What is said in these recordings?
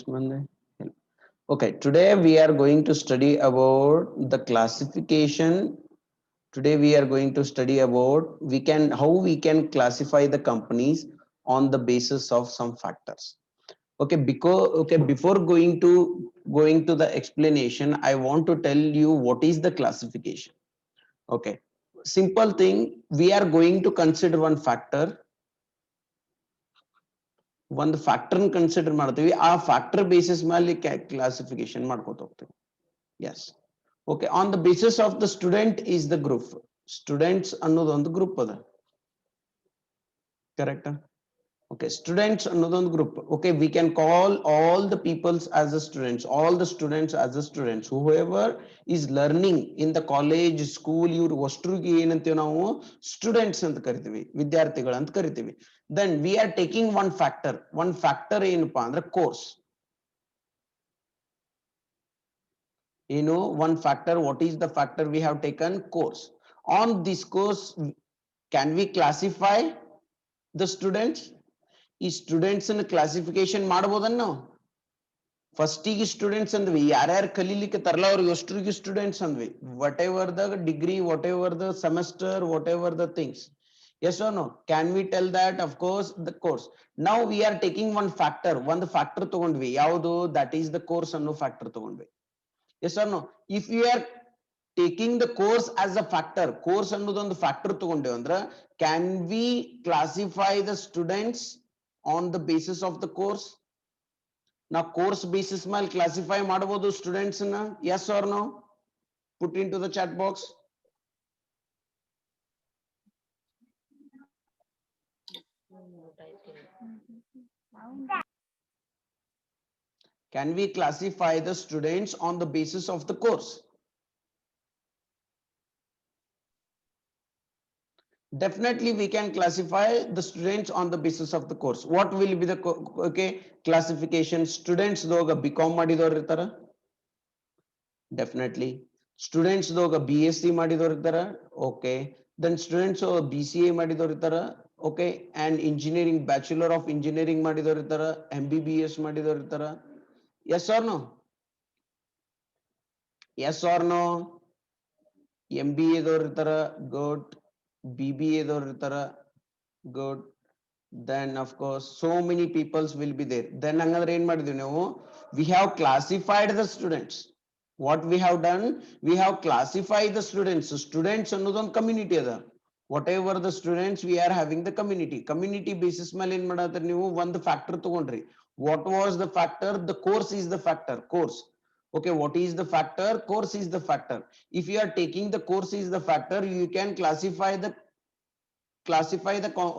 Monday. Okay, today we are going to study about the classification. Today we are going to study about how we can classify the companies on the basis of some factors. Before going to the explanation, I want to tell you what is the classification. Okay, simple thing. We are going to consider one factor. ಒಂದು factor consider ಮಾಡ್ತೀವಿ ಆ factor basis ಮೇಲೆ classification ಮಾಡ್ಕೋತ ಹೋಗ್ತೀವಿ. Yes okay on the basis of the student is the group. Students ಅನ್ನೋದು ಒಂದು group ಅದ, correct? Okay, students another group. Okay, we can call all the peoples as the students, all the students as the students. Whoever is learning in the college, school, ಇವ್ರು ಅಷ್ಟರಿಗೆ ಏನಂತೀವಿ ನಾವು students ಅಂತ ಕರಿತೀವಿ, ವಿದ್ಯಾರ್ಥಿಗಳು ಅಂತ ಕರಿತೀವಿ. Then we are taking one factor ಏನಪ್ಪಾ ಅಂದ್ರೆ course. You know one factor, what is the factor we have taken? Course. On this course, can we classify the students? ಈ ಸ್ಟೂಡೆಂಟ್ಸ್ ಕ್ಲಾಸಿಫಿಕೇಶನ್ ಮಾಡಬಹುದನ್ನ ನಾವು ಫಸ್ಟಿಗೆ ಸ್ಟೂಡೆಂಟ್ಸ್ ಅಂದ್ವಿ, ಯಾರ್ಯಾರು ಕಲೀಲಿಕ್ಕೆ ತರಲ್ಲ ಅವ್ರಿಗೆ ಅಷ್ಟ್ರಿಗೆ ಸ್ಟೂಡೆಂಟ್ಸ್ ಅಂದ್ವಿ, whatever the degree, whatever the semester, whatever the things. Yes or no? Can we tell that? Of course, the course. Now we are taking one factor ತಗೊಂಡ್ವಿ, ಯಾವುದು? That is the course ಅನ್ನೋ factor ತಗೊಂಡ್ವಿ. Yes or no? If you are taking the course as a factor, course ಅನ್ನೋದೊಂದು factor ತಗೊಂಡೇವೆ ಅಂದ್ರೆ, can we classify the students on the basis of the course? Now course basis ಮೇಲೆ classify ಮಾಡಬಹುದು students ನ? Yes or no? Put into the chat box. Can we classify the students on the basis of the course? Definitely we can classify the students on the basis of the course. What will be the classification? Students doga BCom ಮಾಡಿದವರು ಇರ್ತಾರ, definitely. Students doga BSc ಮಾಡಿದವರು ಇರ್ತಾರ, okay. Then students BCA ಮಾಡಿದವರು ಇರ್ತಾರ, okay. And engineering, bachelor of engineering ಮಾಡಿದವರು ಇರ್ತಾರ, MBBS ಮಾಡಿದವರು ಇರ್ತಾರ. Yes or no? Yes or no? MBA ದವರು ಇರ್ತಾರ, good. BBA ದವರು ಇರ್ತಾರ, good. Then of course so many peoples will be there. Then ಹಂಗಂದ್ರೆ ಏನ್ ಮಾಡಿದ್ವಿ ನಾವು? We have classified the students. What we have done? We have classified the students. Students ಅನ್ನೋದೊಂದು community ಅದ. Whatever the students, we are having the community basis ಮೇಲೆ ಏನ್ ಮಾಡತ್ತೀರಿ ನೀವು? ಒಂದು factor ತಗೊಂಡ್ರಿ. What was the factor? The course is the factor. Course. Okay, what is the factor? Course is the factor. If you are taking the course is the factor, you can classify the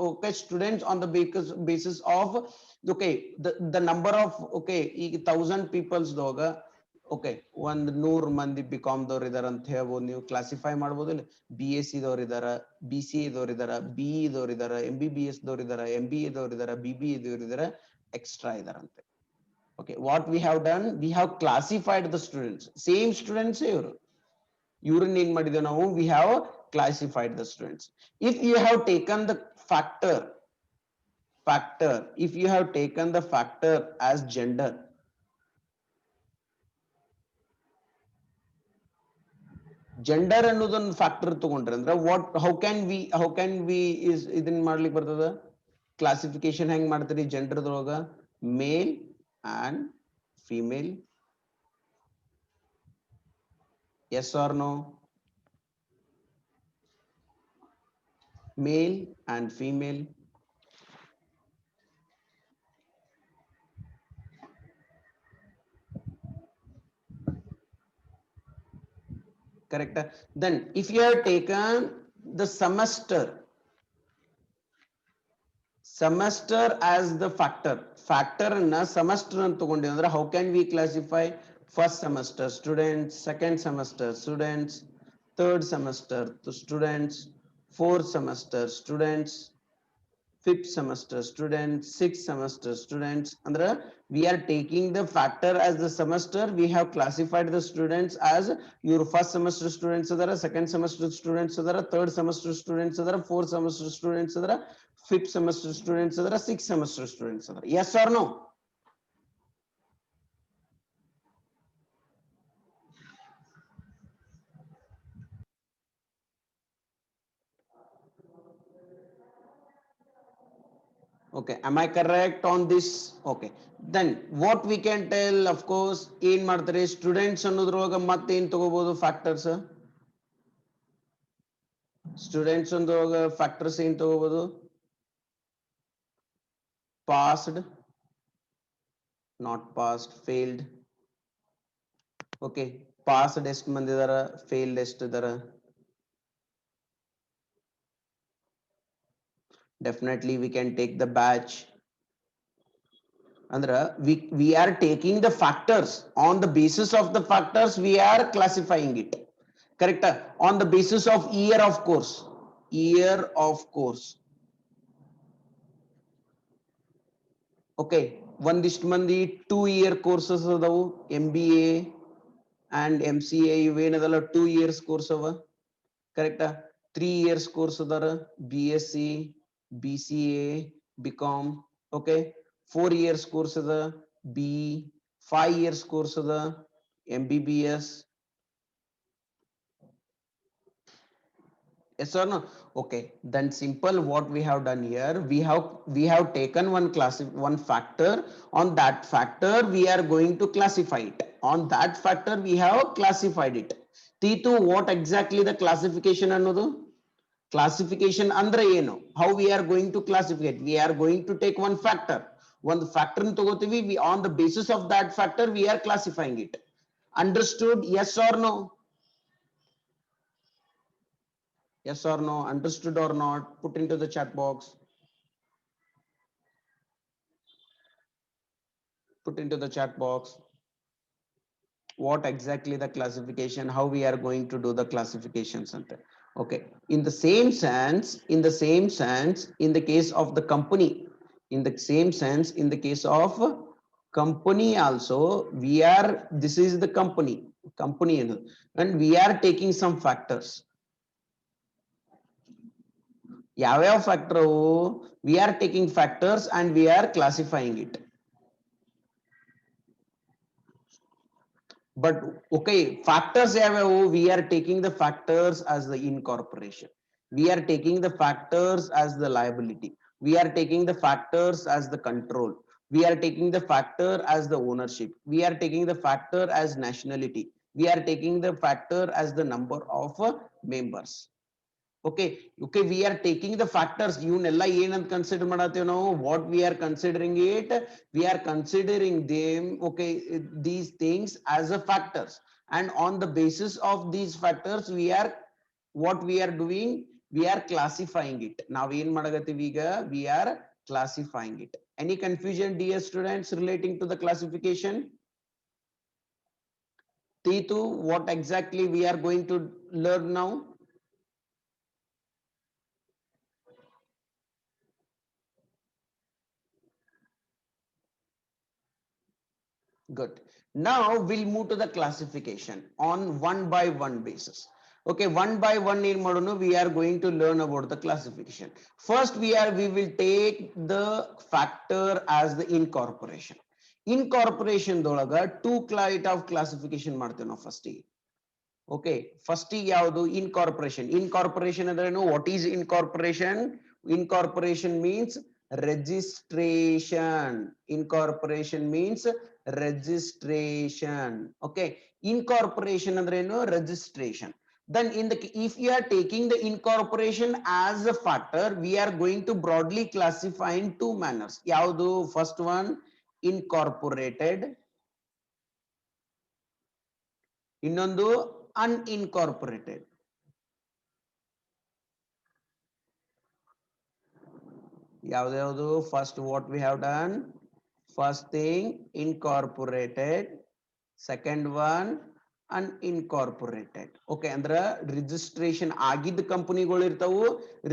okay, students on the basis of okay the number of okay 1000 peoples doga okay ಒಂದು 100 ಮಂದಿ BCom ದವರು ಇದಾರೆ ಅಂತ ಹೇಳ್ಬೋದು, ನೀವು classify ಮಾಡಬಹುದಿಲ್ಲ. BSc ದವರು ಇದಾರೆ, BCA ದವರು ಇದಾರೆ, BE ದವರು ಇದಾರೆ, MBBS ದವರು ಇದಾರೆ, MBA ದವರು ಇದಾರೆ, BBA ದವರು ಇದಾರೆ, extra ಇದಾರಂತೆ. Okay, what we have done? We have classified the students. Same students ivrun ಏನ್ ಮಾಡಿದ್ದೇವೆ ನಾವು? We have classified the students. If you have taken the factor, if you have taken the factor as gender, gender ಅನ್ನೋದೊಂದು factor ತಗೊಂಡ್ರೆ ಅಂದ್ರೆ what how can we is ಇದನ್ನ ಮಾಡ್ಲಿಕ್ಕೆ ಬರ್ತದ? Classification ಹೆಂಗ್ ಮಾಡ್ತೀರಿ ಜೆಂಡರ್ ದೊಳಗ? ಮೇಲ್ and female. Yes or no? Male and female. Correct. Then if you have taken the semester as the factor na semester ಅಂತ ತಗೊಂಡಿವಿ ಅಂದ್ರೆ how can we classify? First semester students, second semester students, third semester students, fourth semester students, fifth semester students, sixth semester students. Andre we are taking the factor as the semester. We have classified the students as your first semester students adara, second semester students adara, third semester students adara, fourth semester students adara, fifth semester students adara, sixth semester students adara. Yes or no? Okay, am I correct on this? Okay, then what we can tell, of course, ಏನ್ ಮಾಡ್ತಾರೆ students ಅನ್ನೋದ್ರೊಳಗ ಮತ್ತೆ ಏನ್ ತಗೋಬಹುದು factors. Students ಅನ್ನೋದ್ರೊಳಗ factors ಏನ್ ತಗೋಬಹುದು? Passed, not passed, failed. Okay, passed ಎಷ್ಟು ಮಂದಿ ಇದಾರ, failed ಎಷ್ಟು ಇದಾರ? Definitely we can take the batch. Andra, we are taking the factors. On the basis of the factors we are classifying it. Correct? On the basis of year of course. Year of course. Okay, ಒಂದಿಷ್ಟು ಮಂದಿ 2-year courses ಅದಾವು, MBA and MCA ಇವೇನದಲ್ಲ 2 years course ಅವ. Correct? 3 years course ಅದರ, BSc, BCA, BCom. Okay, 4 years course ಅದ, BE, 5 years course ಅದ, MBBS. Yes or no? Okay, then simple what we have done here, we have taken one factor. On that factor we are going to classify it. On that factor we have classified it. T2, what exactly the classification ಅನ್ನೋದು? Classification andre ಏನು? How we are going to classify it? We are going to take one factor. One factor ತಗೋತೀವಿ, we on the basis of that factor we are classifying it. Understood? Yes or no? Yes or no? Understood or not? Put into the chat box. Put into the chat box. What exactly the classification? How we are going to do the classifications? Okay. In the same sense, in the case of the company, in the same sense, in the case of company also, we are. This is the company, and we are taking some factors. ಯಾವ್ಯಾವ factor? We are taking factors and we are classifying it. But okay, factors ಯಾವ್ಯಾವು? We are taking the factors as the incorporation. We are taking the factors as the liability. We are taking the factors as the control. We are taking the factor as the ownership. We are taking the factor as nationality. We are taking the factor as the number of members. Okay, we are taking the factors. ಇವನ್ನೆಲ್ಲ ಏನಂತ consider ಮಾಡತ್ತೇವೆ ನಾವು? What we are considering it, we are considering them, okay, these things as a factors, and on the basis of these factors we are, what we are doing, we are classifying it. Now ಏನ್ ಮಾಡಕತ್ತೀವಿ ಈಗ? We are classifying it. Any confusion, dear students, relating to the classification? T2, what exactly we are going to learn now? Good. Now we'll move to the classification on one by one basis. Okay, one by one in Moduno, we are going to learn about the classification. First, we will take the factor as the incorporation. Incorporation dolaga two type of classification ಮಾಡ್ತೇವೆ ನಾವು first. Okay, first ಯಾವುದು? Incorporation. Incorporation ಅಂದ್ರೆ what is incorporation? Incorporation means registration. Incorporation means registration. Okay, incorporation ಅಂದ್ರೆ registration. Then if you are taking the incorporation as a factor, we are going to broadly classify in two manners. ಯಾವುದು? First one, incorporated. ಇನ್ನೊಂದು unincorporated. ಯಾವ್ದು? First, what we have done? First thing, incorporated. Second one, unincorporated. Okay, ಅಂದ್ರೆ registration ಆಗಿದ್ದ ಕಂಪನಿಗಳು ಇರ್ತಾವು,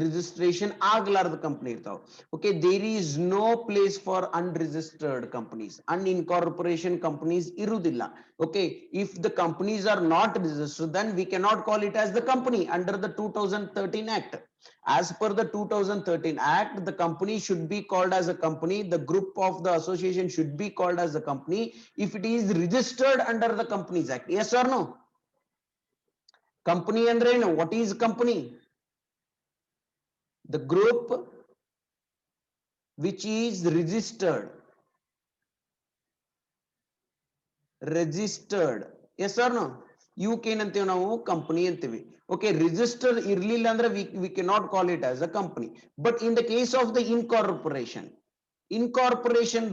registration ಆಗ್ಲಾರ್ದ company ಇರ್ತಾವು. Okay, there is no place for unregistered companies. Unincorporation companies ಇರುವುದಿಲ್ಲ. Okay, if the companies are not registered, then we cannot call it as the company under the 2013 Act. As per the 2013 Act, the company should be called as a company. The group of the association should be called as a company if it is registered under the Companies Act. Yes or no? Company andre ಏನು? What is company? The group which is registered. Yes or no? ಇವಕ್ಕೆ ಏನಂತೀವಿ ನಾವು company ಅಂತೀವಿ. Okay, register ಇರ್ಲಿಲ್ಲ ಅಂದ್ರೆ we cannot call it as a company. But in the case of the incorporation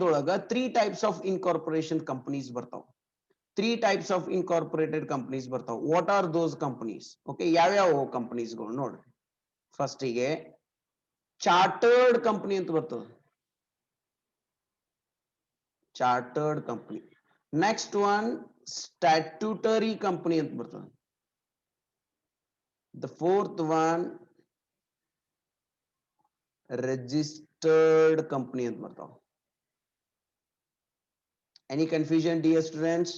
ದೊಳಗ three types of incorporation companies ಬರ್ತಾವ. Three types of incorporated companies ಬರ್ತಾವ. What are those companies? Okay, ಯಾವ್ಯಾವ companies ಗಳು ನೋಡ್ರಿ. First ಗೆ chartered company ಅಂತ ಬರ್ತದೆ. Chartered company. Next one statutory company ಅಂತ ಬರ್ತದೆ. The fourth one registered company ಅಂತ ಬರ್ತಾವ. Any confusion, dear students?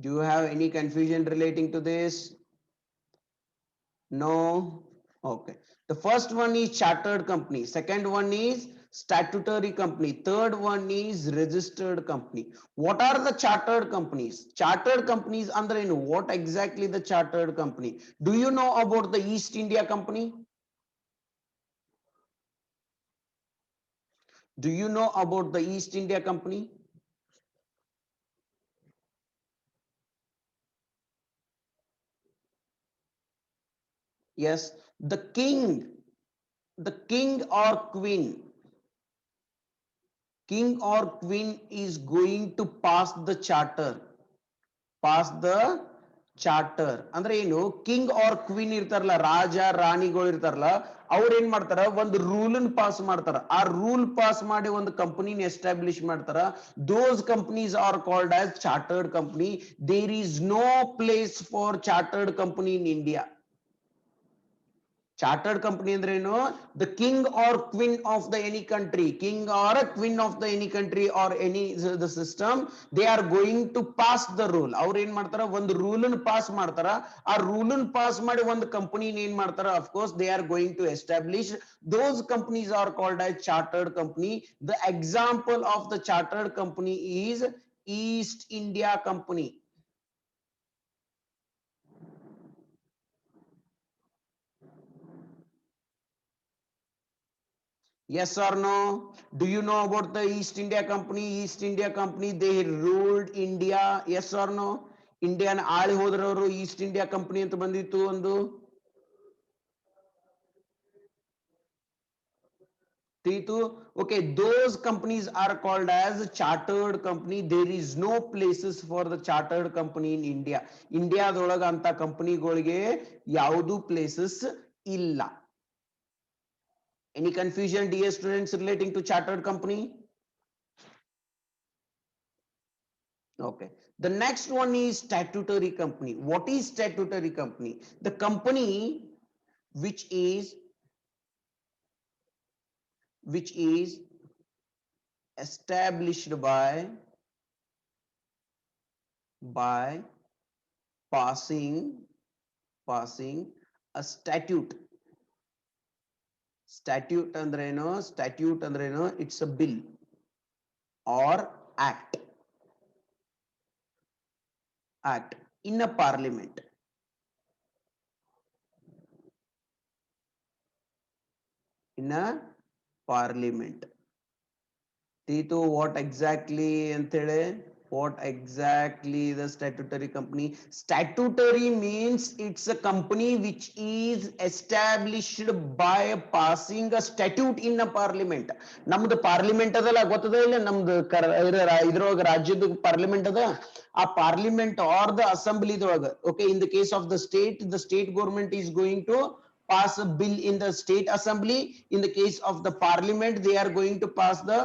Do you have any confusion relating to this? No. Okay. The first one is chartered company. Second one is statutory company. Third one is registered company. What are the chartered companies? Chartered companies under in what exactly the chartered company? Do you know about the East India Company? Do you know about the East India Company? Yes, the king or queen is going to pass the charter. ಅಂದ್ರೆ ಏನು, king or queen ಇರ್ತಾರಲ್ಲ, ರಾಜ ರಾಣಿಗಳು ಇರ್ತಾರಲ್ಲ, ಅವ್ರ ಏನ್ ಮಾಡ್ತಾರ, ಒಂದು rule pass ಮಾಡ್ತಾರ. ಆ ರೂಲ್ ಪಾಸ್ ಮಾಡಿ ಒಂದು ಕಂಪನಿನ ಎಸ್ಟಾಬ್ಲಿಷ್ ಮಾಡ್ತಾರ. Those companies are called as chartered company. There is no place for chartered company in India. Chartered company ಅಂದ್ರೆ ಏನು, the king or queen of the any country, king or a queen of the any country or any the system, they are going to pass the rule. ಅವ್ರು ಏನ್ ಮಾಡ್ತಾರ, ಒಂದು rule pass ಮಾಡ್ತಾರ. ಆ rule pass ಮಾಡಿ ಒಂದು company ಏನ್ ಮಾಡ್ತಾರ, of course they are going to establish. Those companies are called as chartered company. The example of the chartered company is East India Company. Yes or no? Do you know about the East India Company? East India Company, they ruled India. Yes or no? Indian ಆಳಿ ಹೋದ್ರವರು east India company ಅಂತ ಬಂದಿತ್ತು ಒಂದು. ತಿಳಿತು? Okay, those companies are called as chartered company. There is no places for the chartered company in India. ಇಂಡಿಯಾದೊಳಗ ಅಂತ ಕಂಪನಿಗಳಿಗೆ ಯಾವುದು places ಇಲ್ಲ. Any confusion, dear students, relating to chartered company? Okay. The next one is statutory company. What is statutory company? The company which is established by passing a statute. Statute andreno, it's a bill or act in a parliament. In a parliament. Tito, what exactly antele? What exactly the statutory company? Statutory means it's a company which is established by passing a statute in a parliament. ನಮ್ದು parliament ಅದಲ್ಲ, ಗೊತ್ತದ ಇಲ್ಲ? ನಮ್ದು ಇದ್ರೊಳಗ ರಾಜ್ಯದ parliament ಅದ. ಆ parliament are the ಅಸೆಂಬ್ಲಿದೊಳಗ, okay, in the case of the state government is going to pass a bill in the state assembly. In the case of the parliament, they are going to pass the,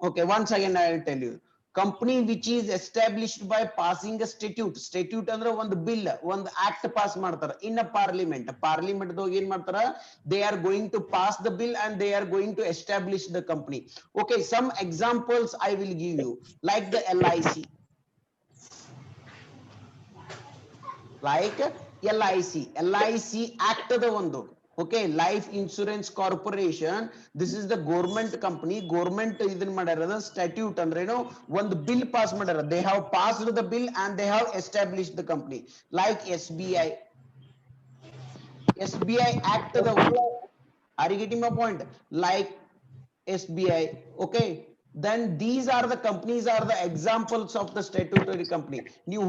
okay, once again I will tell you. Company which is established by passing a statute ಅಂದ್ರೆ ಒಂದು bill, ಒಂದು act pass ಮಾಡ್ತಾರ in a parliament. Parliament ದೊಳಗ ಏನ್ ಮಾಡ್ತಾರ, they are going to pass the bill and they are going to establish the company. Okay, some examples I will give you, like the LIC. Like LIC act the ಒಂದು. Okay, life insurance corporation, this is the government company. Government ಇದನ್ ಮಾಡ್ಯಾರ, statute ಅಂದ್ರೇನು, ಒಂದು bill pass ಮಾಡ್ಯಾರ. They have passed the bill and they have established the company. Like SBI act the ಒಂದು. Are you getting my point? Like SBI. Okay, then these are the companies are the examples of the statutory company. New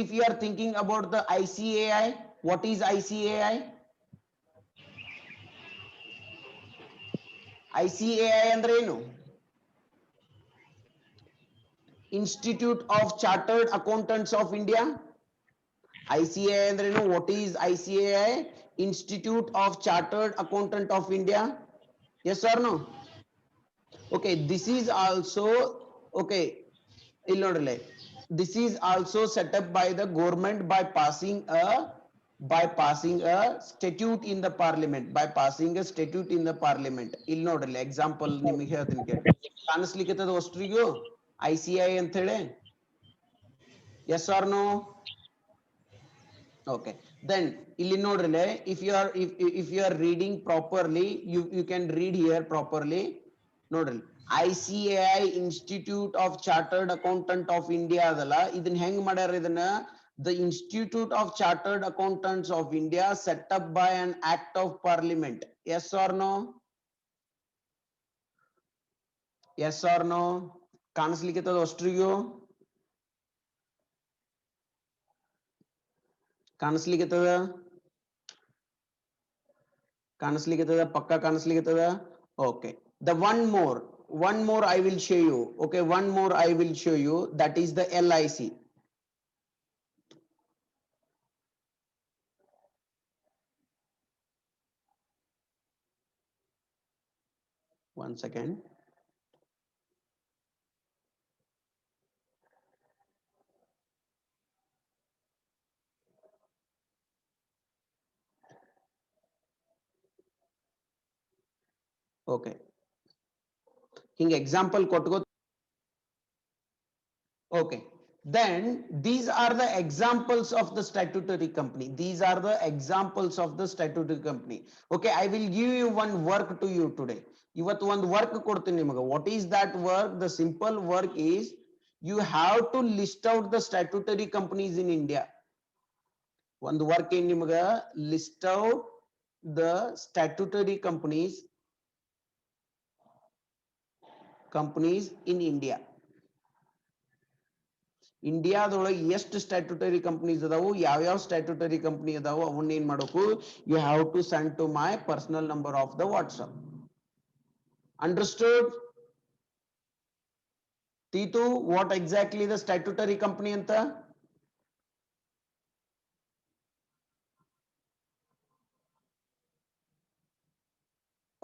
if you are thinking about the ICAI, what is ICAI? ICAI ಅಂದ್ರೆ ಏನು? Institute of Chartered Accountants of India. ICAI ಅಂದ್ರೆ ಏನು? What is ICAI? Institute of Chartered Accountant of India. Yes or no? Okay, this is also okay. ಇಲ್ಲಿ ನೋಡ್ರಲೆ, this is also set up by the government by passing a statute in the parliament, by passing a statute in the parliament. ಇಲ್ಲಿ ನೋಡ್ರಲೆ example ನಿಮಗೆ ಹೇಳ್ತೀನಿ ಕೇಳಿ. ಕಾಣಿಸ್ಲಿಕ್ಕೆ ಅಷ್ಟ್ರಿಗೂ ICAI ಅಂತ ಹೇಳಿ? Yes or no? Okay, then ಇಲ್ಲಿ ನೋಡ್ರಲೆ, if you are reading properly, you can read here properly. ನೋಡ್ರಿ, ICAI Institute of Chartered Accountant of India ಅದಲ್ಲ, ಇದನ್ನ ಹೆಂಗ್ ಮಾಡ್ಯಾರ? ಇದನ್ನ the Institute of Chartered Accountants of India set up by an act of parliament. Yes or no? Yes or no? ಕಾಣಿಸ್ಲಿಕ್ಕೆ ಅಷ್ಟ್ರಿಗೂ? ಕಾಣಿಸ್ಲಿಕ್ಕೆ ಪಕ್ಕ ಕಾಣಿಸ್ಲಿಕ್ಕೆ? Okay, the one more I will show you. Okay, one more I will show you, that is the LIC. One second. Okay, ಹಿಂಗೆ example ಕೊಟ್ಕೋ. Okay, then these are the examples of the statutory company. These are the examples of the statutory company. Okay, I will give you one work to you today. ಇವತ್ತು ಒಂದು work ಕೊಡ್ತೀನಿ ನಿಮಗೆ. What is that work? The simple work is you have to list out the statutory companies in India. ಒಂದು work ಏನ್ ನಿಮಗೆ? List out the statutory companies in India. ಇಂಡಿಯಾದೊಳಗೆ ಎಷ್ಟು statutory companies ಅದಾವು, ಯಾವ ಸ್ಟ್ಯಾಟ್ಯೂಟರಿ ಕಂಪನಿ ಅದಾವು, ಅವನ್ನ ಏನ್ ಮಾಡಬೇಕು? You have to send to my personal number of the WhatsApp. Understood? ತೀತು, what exactly the statutory company ಅಂತ?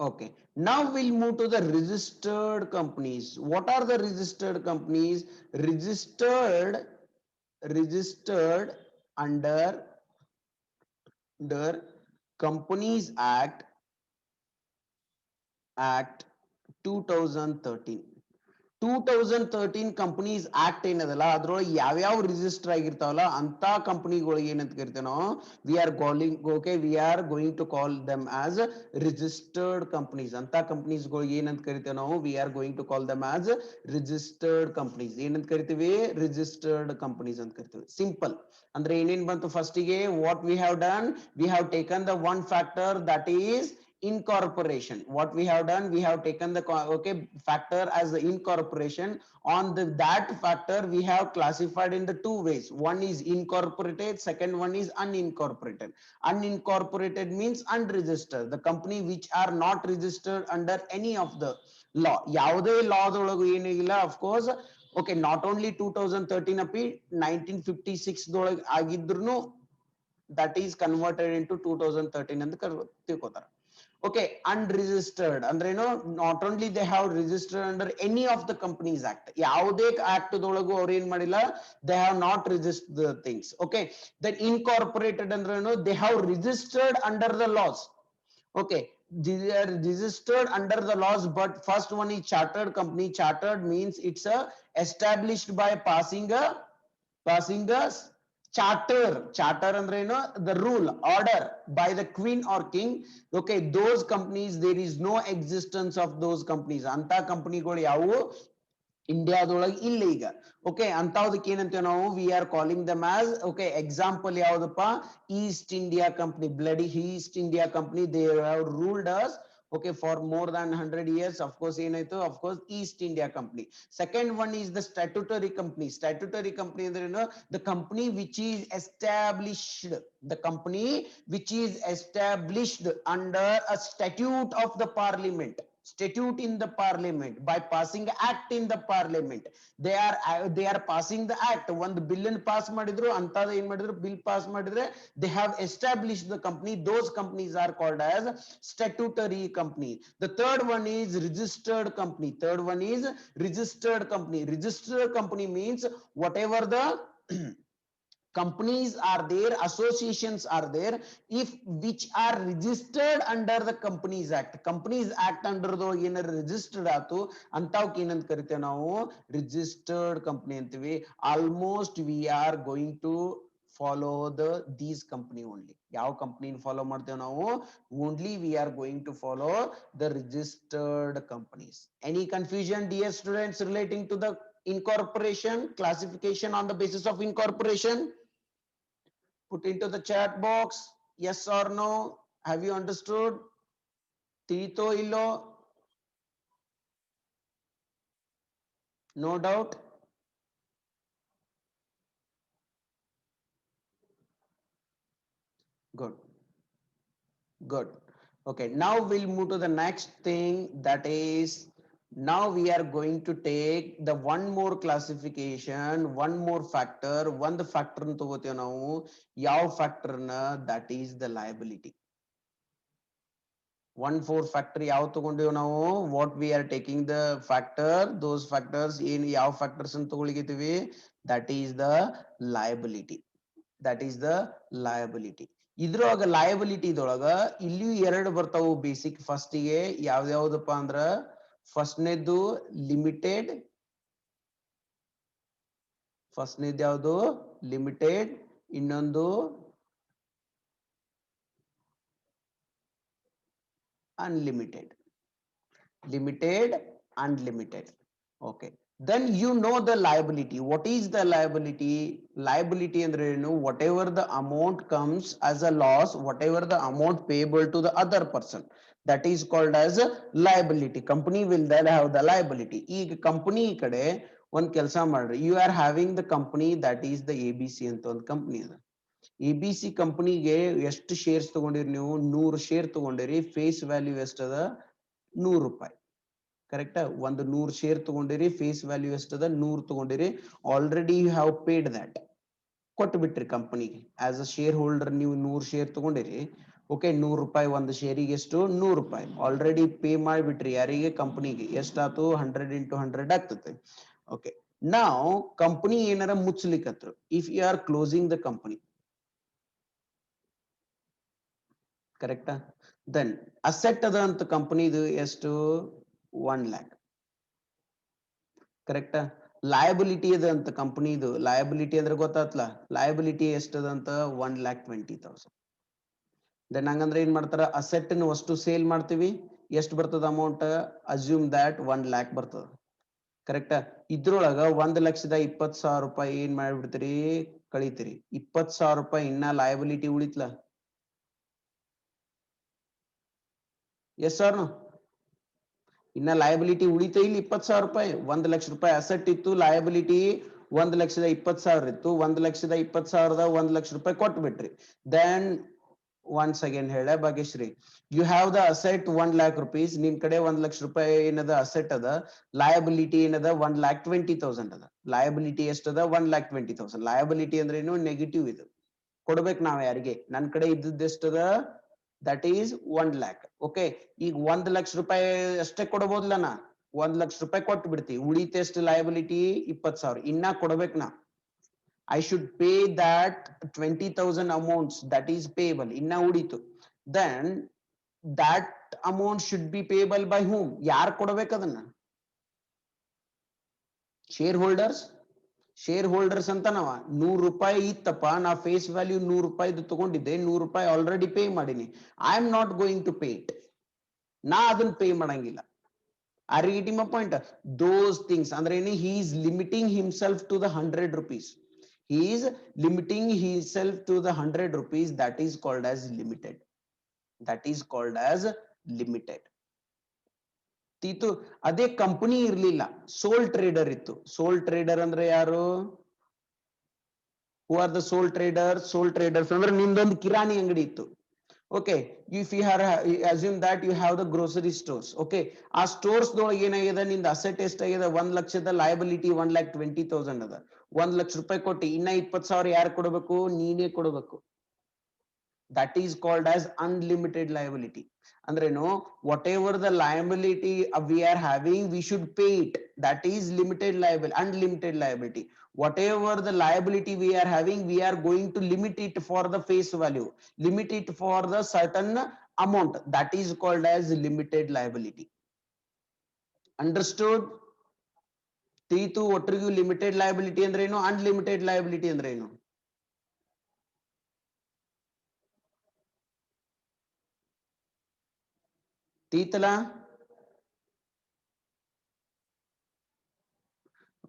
Okay, now we'll move to the registered companies. What are the registered companies? Registered under Companies Act 2013. 2013 companies act ಏನದಲ್ಲ, ಅದ್ರೊಳಗೆ ಯಾವ್ಯಾವ register ಆಗಿರ್ತಾವಲ್ಲ ಅಂತ ಕಂಪನಿಗಳಿಗೆ ಏನಂತ ಕರಿತೇವೆ ನಾವು? We are going to call them as registered companies. ಅಂತ ಕಂಪನೀಸ್ಗಳಿಗೆ ಏನಂತ ಕರಿತೇವೆ ನಾವು? We are going to call them as registered companies. ಏನಂತ ಕರಿತೀವಿ? ರಿಜಿಸ್ಟರ್ಡ್ ಕಂಪನೀಸ್ ಅಂತ ಕರಿತೀವಿ. ಸಿಂಪಲ್ ಅಂದ್ರೆ ಏನೇನ್ ಬಂತು? ಫಸ್ಟಿಗೆ what we have done, we have taken the one factor, that is incorporation. What we have done, we have taken the factor as the incorporation. On that factor we have classified in the two ways. One is incorporated, second one is unincorporated. Unincorporated means unregistered, the company which are not registered under any of the law. ಯಾವುದೇ ಲಾದೊಳಗೂ ಏನಿಲ್ಲ. of course, okay, not only 2013 ಅಪಿ 1956 ದೊಳಗೆ ಆಗಿದ್ರು that is converted into 2013 ಅಂತ ತಿಳ್ಕೊತಾರೆ. Okay, unregistered ಅಂದ್ರೇನು? not only they have registered under any of the Companies Act. ಯಾವುದೇ act ದೊಳಗೂ ಅವ್ರು ಏನ್ ಮಾಡಿಲ್ಲ, they have not registered the things. Okay, then incorporated ಅಂದ್ರೇನು? they have registered under the laws. Okay, they are registered under the laws, but first one is chartered company. Chartered means it's established by passing a charter ಅಂದ್ರೆ ಏನು? the rule, order by the queen or king. Okay, those companies, there is no existence of those companies. ಅಂತ ಕಂಪನಿಗಳು ಯಾವುವು ಇಂಡಿಯಾದೊಳಗೆ ಇಲ್ಲ ಈಗ. Okay, ಅಂತವದಕ್ಕೆ ಏನಂತೀವಿ ನಾವು, we are calling them as, okay, example ಯಾವ್ದಪ್ಪ, east India company, bloody east India company, they have ruled us, okay, for more than 100 years. Of course ಏನಾಯ್ತು, of course East India Company. Second one is the statutory company. Statutory company ಅಂದ್ರೆ ಏನು, the company which is established, the company which is established under a statute of the parliament, statute in the parliament, by passing act in the parliament. They are passing the act. ಒಂದು bill ಅನ್ನು pass ಮಾಡಿದ್ರು, ಅಂತದ ಏನ್ ಮಾಡಿದ್ರು, bill pass ಮಾಡಿದ್ರೆ they have established the company. Those companies are called as statutory company. The third one is registered company. Third one is registered company. Registered company means whatever the companies are there, associations are there, if which are registered under the companies act. Companies act under the ಏನಾರ registered ಆತು ಅಂತವಕ್ಕೆ ಏನಂತ ಕರಿತೇವೆ ನಾವು, registered company ಅಂತೀವಿ. Almost we are going to follow these company only. ಯಾವ company follow ಮಾಡ್ತೇವೆ ನಾವು, only we are going to follow the registered companies. Any confusion dear students relating to the incorporation, classification on the basis of incorporation? Put into the chat box, yes or no. Have you understood? Tito illo? No doubt. Good. Good. Okay, now we'll move to the next thing, that is, now we are going to take the one more classification, one more factor, one factor ತಗೋತೇವೆ ನಾವು. ಯಾವ factor ನ, that is the liability. 1 4 factor ಯಾವ ತಗೊಂಡೇವು ನಾವು, what we are taking the factor, those factors ಏನ್ ಯಾವ factors ಅಂತ ತಗೊಳ್ಳಿಕತ್ತೀವಿ, that is the liability. That is the liability. ಇದ್ರೊಳಗ liability ಇದೊಳಗ ಇಲ್ಲಿಯೂ ಎರಡು ಬರ್ತಾವು ಬೇಸಿಕ್. ಫಸ್ಟಿಗೆ ಯಾವ್ದಾವ್ದಪ್ಪ ಅಂದ್ರ, ಫಸ್ಟ್ನೇದು ಲಿಮಿಟೆಡ್, ಫಸ್ಟ್ನೇದು ಯಾವುದು ಲಿಮಿಟೆಡ್, ಇನ್ನೊಂದು unlimited. Limited, unlimited. Okay, then you know the liability. What is the liability? Liability ಅಂದ್ರೆ ಏನು, whatever the amount comes as a loss, whatever the amount payable to the other person, that is called as a liability. Company will then have the liability. ಈಗ company ಕಡೆ ಒಂದ್ ಕೆಲಸ ಮಾಡ್ರಿ, you are having the company that is the ABC ಅಂತ ಒಂದು company ಅದ. ABC ಕಂಪನಿಗೆ ಎಷ್ಟು ಶೇರ್ಸ್ ತಗೊಂಡಿರಿ ನೀವು, 100 ಶೇರ್ ತಗೊಂಡಿರಿ. ಫೇಸ್ ವ್ಯಾಲ್ಯೂ ಎಷ್ಟದ, 100 ರೂಪಾಯಿ. ಕರೆಕ್ಟ್, ಒಂದು 100 ಶೇರ್ ತಗೊಂಡಿರಿ, ಫೇಸ್ ವ್ಯಾಲ್ಯೂ ಎಷ್ಟದ, 100 ತಗೊಂಡಿರಿ. Already you have paid that, ಕೊಟ್ಟು ಬಿಟ್ರಿ ಕಂಪನಿಗೆ. ಆಸ್ ಅ ಶೇರ್ ಹೋಲ್ಡರ್ ನೀವು 100 ಶೇರ್ ತಗೊಂಡಿರಿ. ಓಕೆ, 100 ರೂಪಾಯಿ ಒಂದು ಶೇರಿಗೆ ಎಷ್ಟು, 100 ರೂಪಾಯಿ ಆಲ್ರೆಡಿ ಪೇ ಮಾಡಿಬಿಟ್ರಿ. ಯಾರಿಗೆ, ಕಂಪನಿಗೆ. ಎಷ್ಟಾತು, 100 into 100 ಆಗ್ತದೆ. ಓಕೆ, ನಾವು ಕಂಪನಿ ಏನಾರ ಮುಚ್ಚಲಿಕ್ಕತ್ರು, if you are closing the company, ಕರೆಕ್ಟಾ, ದೆನ್ ಅಸೆಟ್ ಅದ ಅಂತ ಕಂಪನಿದು ಎಷ್ಟು, 1 lakh. ಕರೆಕ್ಟಾ, ಲಯಬಿಲಿಟಿ ಅದ ಅಂತ ಕಂಪನಿದು, ಲಯಬಿಲಿಟಿ ಅಂದ್ರೆ ಗೊತ್ತಾತ್ಲ, ಲಯಬಿಲಿಟಿ ಎಷ್ಟದಂತ 1,20,000. ದೆನ್ ಹಂಗಂದ್ರೆ ಏನ್ ಮಾಡ್ತಾರ, ಅಸೆಟ್ ಅಷ್ಟು ಸೇಲ್ ಮಾಡ್ತೀವಿ, ಎಷ್ಟು ಬರ್ತದ ಅಮೌಂಟ್, ಅಸ್ಯೂಮ್ ದಟ್ 1 lakh ಬರ್ತದ. ಕರೆಕ್ಟಾ, ಇದ್ರೊಳಗ 1,20,000 ರೂಪಾಯಿ ಏನ್ ಮಾಡ್ಬಿಡ್ತೀರಿ, ಕಳಿತೀರಿ. 20,000 ರೂಪಾಯಿ ಇನ್ನ ಲಯಬಿಲಿಟಿ ಉಳಿತ್ಲ. ಎಸ್ ಸರ್, ಇನ್ನ ಲಯಬಿಲಿಟಿ ಉಳಿತ ಇಲ್ಲಿ 20,000 ರೂಪಾಯಿ. 1 ಲಕ್ಷ ರೂಪಾಯಿ ಅಸೆಟ್ ಇತ್ತು, ಲಯಬಿಲಿಟಿ 1,20,000 ಇತ್ತು. 1,20,000 1 ಲಕ್ಷ ರೂಪಾಯಿ ಕೊಟ್ಟು ಬಿಟ್ರಿ. ದೆನ್ ಒನ್ಸ್ ಅಗೇನ್ ಹೇಳ Bhagyashree, you have the asset 1 lakh rupees. ನಿಮ್ ಕಡೆ 1 ಲಕ್ಷ ರೂಪಾಯಿ ಏನದ ಅಸೆಟ್ ಅದ, ಲಯಬಿಲಿಟಿ ಏನದ 1,20,000 ಅದ. ಲಯಬಿಲಿಟಿ ಎಷ್ಟದ, 1,20,000. ಲಯಬಿಲಿಟಿ ಅಂದ್ರೆ ಏನು, ನೆಗೆಟಿವ್. ಇದು ಕೊಡ್ಬೇಕು ನಾವ್ ಯಾರಿಗೆ, ನನ್ ಕಡೆ ಇದ್ದದ್ದು ಎಷ್ಟದ, ದಟ್ ಈಸ್ 1 lakh. ಓಕೆ, ಈಗ 1 ಲಕ್ಷ ರೂಪಾಯಿ ಅಷ್ಟೇ ಕೊಡಬಹುದಲ್ಲ, ನಾ 1 ಲಕ್ಷ ರೂಪಾಯಿ ಕೊಟ್ಟು ಬಿಡ್ತೀವಿ. ಉಳಿತ ಎಷ್ಟು ಲಯಬಿಲಿಟಿ, 20,000 ಇನ್ನ ಕೊಡ್ಬೇಕು ನಾ. I should pay that 20,000 amounts, that is payable. Inna uditu. Then that amount should be payable by whom? ಯಾರ್ ಕೊಡಬೇಕು ಅದನ್ನ, ಶೇರ್ ಹೋಲ್ಡರ್ಸ್. ಶೇರ್ ಹೋಲ್ಡರ್ಸ್ ಅಂತ ನಾವ 100 ರೂಪಾಯಿ ಇತ್ತಪ್ಪ, ನಾ ಫೇಸ್ ವ್ಯಾಲ್ಯೂ 100 ರೂಪಾಯಿದು ತಗೊಂಡಿದ್ದೆ, 100 ರೂಪಾಯಿ ಆಲ್ರೆಡಿ ಪೇ ಮಾಡೀನಿ. I am not going to pay it, ನಾ ಅದನ್ನ ಪೇ ಮಾಡಂಗಿಲ್ಲ. Are you getting my point? Those things ಅಂದ್ರೆ ಏನು, he is limiting himself to the 100 rupees. He is limiting himself to the 100 rupees. That is called as limited. That is called as limited. ತೀತು ಅದೇ company ಇರ್ಲಿಲ್ಲ, ಸೋಲ್ trader ಇತ್ತು. ಸೋಲ್ trader ಅಂದ್ರೆ ಯಾರು? Who are the sole trader? Sole traders ಅಂದ್ರೆ ನಿಮ್ದೊಂದು ಕಿರಾಣಿ ಅಂಗಡಿ ಇತ್ತು. Okay, if you are assume that you have the grocery stores. Okay, ಆ ಸ್ಟೋರ್ಸ್ ದೊಳಗೆ ಏನಾಗಿದೆ, ನಿಂದ ಅಸೆಟ್ ಎಷ್ಟಾಗಿದೆ? 1,00,000 ಲಯಬಿಲಿಟಿ 1,20,000 ಅದ. 1,00,000 ರೂಪಾಯಿ ಕೊಟ್ಟು ಇನ್ನ 20,000 ಯಾರು ಕೊಡಬೇಕು? ನೀನೇ ಕೊಡಬೇಕು. That is called as unlimited liability. ಅಂದ್ರೇನು, whatever the liability we are having, we should pay it. That is limited liability. Unlimited liability, whatever the liability we are having, we are going to limit it for the face value, limit it for the certain amount. That is called as limited liability. Understood? ತೀತು ಒಟ್ಟರಿಗೂ limited liability ಅಂದ್ರೆ ಏನು, unlimited liability ಅಂದ್ರೆ ಏನು? ತೀತಲ?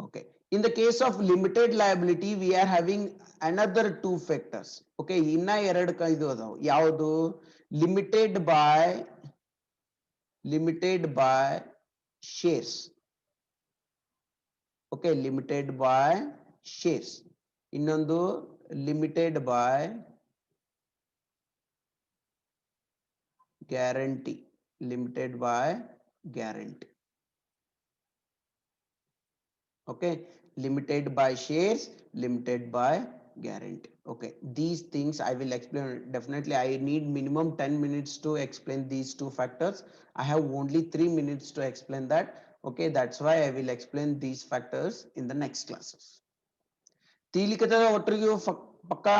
Okay, in the case of limited liability, we are having another two factors. Okay, ಇನ್ನ ಎರಡು ಇದು ಅದಾವ. ಯಾವುದು? limited by shares. Okay, limited by shares. ಇನ್ನೊಂದು limited by guarantee. Limited by guarantee. Okay, limited by shares, limited by guarantee. Okay, these things I will explain. Definitely I need minimum 10 minutes to explain these two factors. I have only 3 minutes to explain that. Okay, that's why I will explain these factors in the next classes. ತಿಳಿಕತದ ಒಟ್ಟರಿಗೂ ಪಕ್ಕಾ?